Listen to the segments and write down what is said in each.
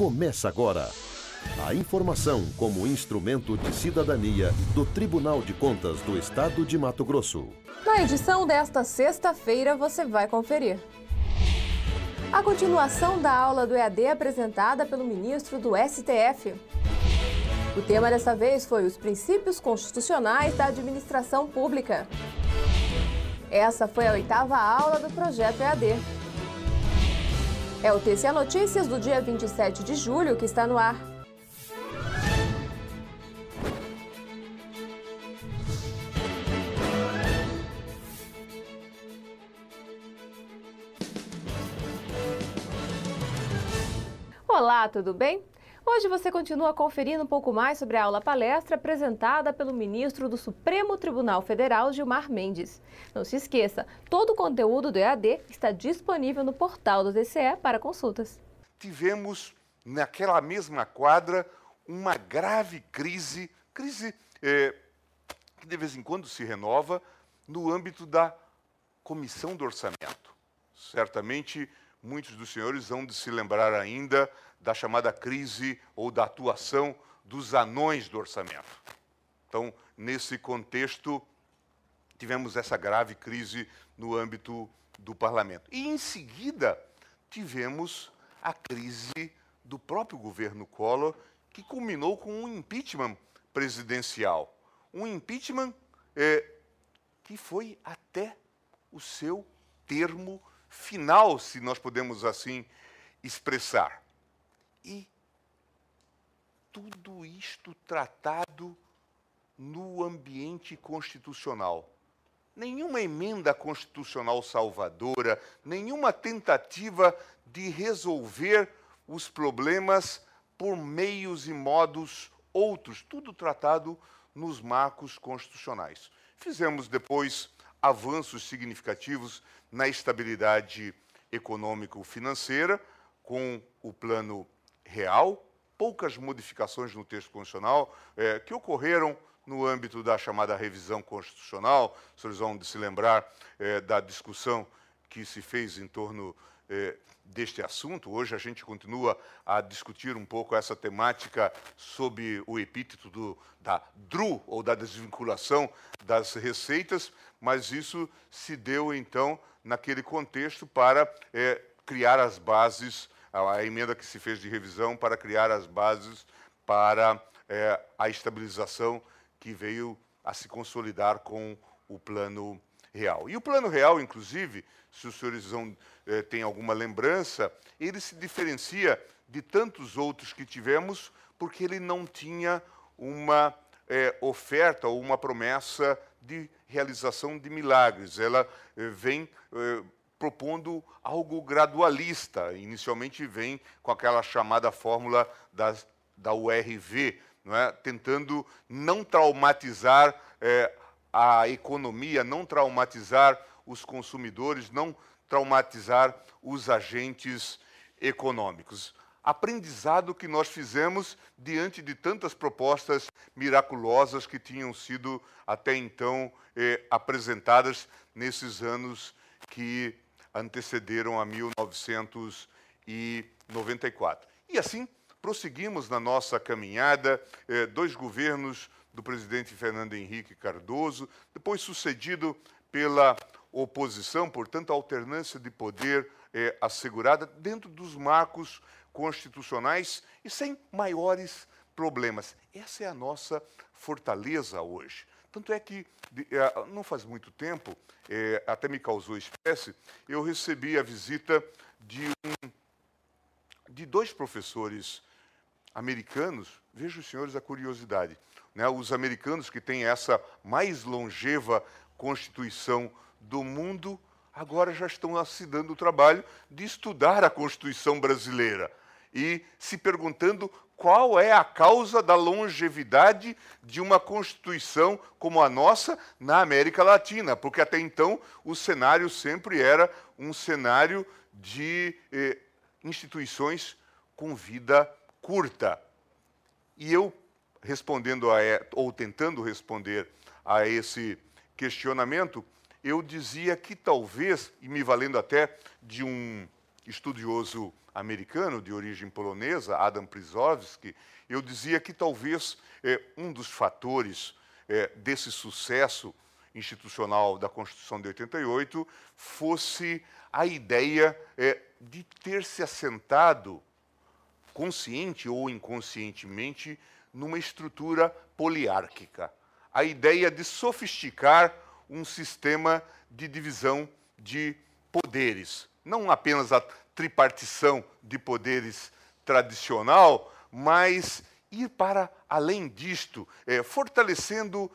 Começa agora. A informação como instrumento de cidadania do Tribunal de Contas do Estado de Mato Grosso. Na edição desta sexta-feira, você vai conferir. A continuação da aula do EAD apresentada pelo ministro do STF. O tema dessa vez foi os princípios constitucionais da administração pública. Essa foi a 8ª aula do projeto EAD. É o TCE Notícias do dia 27 de julho que está no ar. Olá, tudo bem? Hoje você continua conferindo um pouco mais sobre a aula-palestra apresentada pelo ministro do Supremo Tribunal Federal, Gilmar Mendes. Não se esqueça, todo o conteúdo do EAD está disponível no portal do TCE para consultas. Tivemos, naquela mesma quadra, uma grave crise que de vez em quando se renova no âmbito da Comissão do Orçamento. Certamente, muitos dos senhores hão de se lembrar ainda da chamada crise ou da atuação dos anões do orçamento. Então, nesse contexto, tivemos essa grave crise no âmbito do parlamento. E, em seguida, tivemos a crise do próprio governo Collor, que culminou com um impeachment presidencial. Um impeachment que foi até o seu termo final, se nós podemos assim expressar. E tudo isto tratado no ambiente constitucional. Nenhuma emenda constitucional salvadora, nenhuma tentativa de resolver os problemas por meios e modos outros, tudo tratado nos marcos constitucionais. Fizemos depois avanços significativos na estabilidade econômico-financeira, com o Plano Real, poucas modificações no texto constitucional que ocorreram no âmbito da chamada revisão constitucional. Os senhores vão de se lembrar da discussão que se fez em torno deste assunto. Hoje a gente continua a discutir um pouco essa temática sob o epíteto da DRU, ou da desvinculação das receitas, mas isso se deu, então, naquele contexto para criar as bases, a emenda que se fez de revisão para criar as bases para a estabilização que veio a se consolidar com o Plano Real. E o Plano Real, inclusive, se os senhores têm alguma lembrança, ele se diferencia de tantos outros que tivemos porque ele não tinha uma oferta ou uma promessa de realização de milagres. Ela vem propondo algo gradualista. Inicialmente vem com aquela chamada fórmula da URV, não é? Tentando não traumatizar a economia, não traumatizar os consumidores, não traumatizar os agentes econômicos. Aprendizado que nós fizemos diante de tantas propostas miraculosas que tinham sido até então apresentadas nesses anos que antecederam a 1994. E assim, prosseguimos na nossa caminhada, 2 governos do presidente Fernando Henrique Cardoso, depois sucedido pela oposição, portanto, a alternância de poder assegurada dentro dos marcos constitucionais e sem maiores problemas. Essa é a nossa fortaleza hoje. Tanto é que, não faz muito tempo, até me causou espécie, eu recebi a visita de 2 professores americanos. Vejam, senhores, a curiosidade, né? Os americanos, que têm essa mais longeva Constituição do mundo, agora já estão se dando o trabalho de estudar a Constituição brasileira e se perguntando qual é a causa da longevidade de uma Constituição como a nossa na América Latina, porque até então o cenário sempre era um cenário de instituições com vida curta. E eu, tentando responder a esse questionamento, eu dizia que talvez, e me valendo até de um estudioso americano de origem polonesa, Adam Prysowski, eu dizia que talvez um dos fatores desse sucesso institucional da Constituição de 88 fosse a ideia de ter se assentado, consciente ou inconscientemente, numa estrutura poliárquica. A ideia de sofisticar um sistema de divisão de poderes. Não apenas a tripartição de poderes tradicional, mas ir para além disto, fortalecendo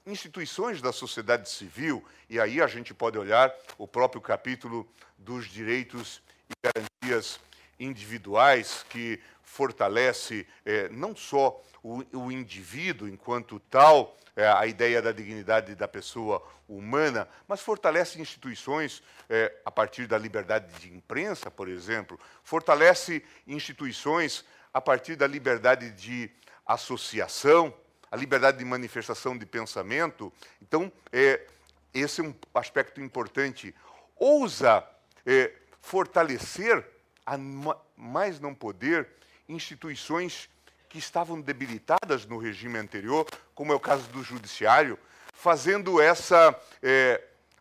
instituições da sociedade civil, e aí a gente pode olhar o próprio capítulo dos direitos e garantias individuais, que fortalece não só o indivíduo enquanto tal, a ideia da dignidade da pessoa humana, mas fortalece instituições a partir da liberdade de imprensa, por exemplo, fortalece instituições a partir da liberdade de associação, a liberdade de manifestação de pensamento. Então, esse é um aspecto importante. Ousa fortalecer, a mais não poder, instituições que estavam debilitadas no regime anterior, como é o caso do judiciário, fazendo essa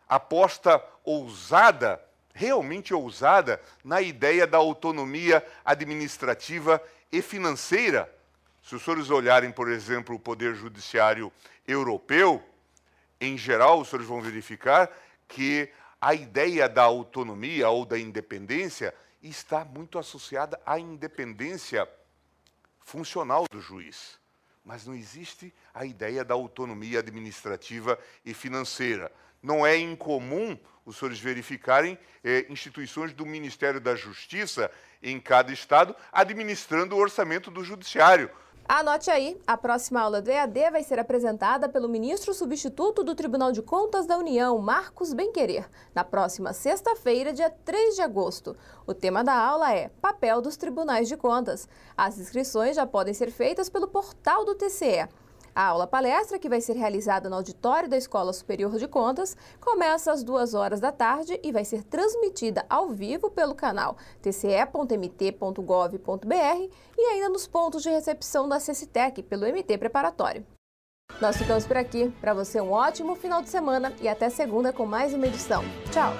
aposta ousada, realmente ousada, na ideia da autonomia administrativa e financeira. Se os senhores olharem, por exemplo, o Poder Judiciário Europeu, em geral, os senhores vão verificar que a ideia da autonomia ou da independência está muito associada à independência funcional do juiz. Mas não existe a ideia da autonomia administrativa e financeira. Não é incomum os senhores verificarem instituições do Ministério da Justiça em cada estado administrando o orçamento do judiciário. Anote aí, a próxima aula do EAD vai ser apresentada pelo ministro substituto do Tribunal de Contas da União, Marcos Benquerer, na próxima sexta-feira, dia 3 de agosto. O tema da aula é Papel dos Tribunais de Contas. As inscrições já podem ser feitas pelo portal do TCE. A aula-palestra, que vai ser realizada no auditório da Escola Superior de Contas, começa às 2h da tarde e vai ser transmitida ao vivo pelo canal tce.mt.gov.br e ainda nos pontos de recepção da CECITEC pelo MT Preparatório. Nós ficamos por aqui. Para você, um ótimo final de semana e até segunda com mais uma edição. Tchau!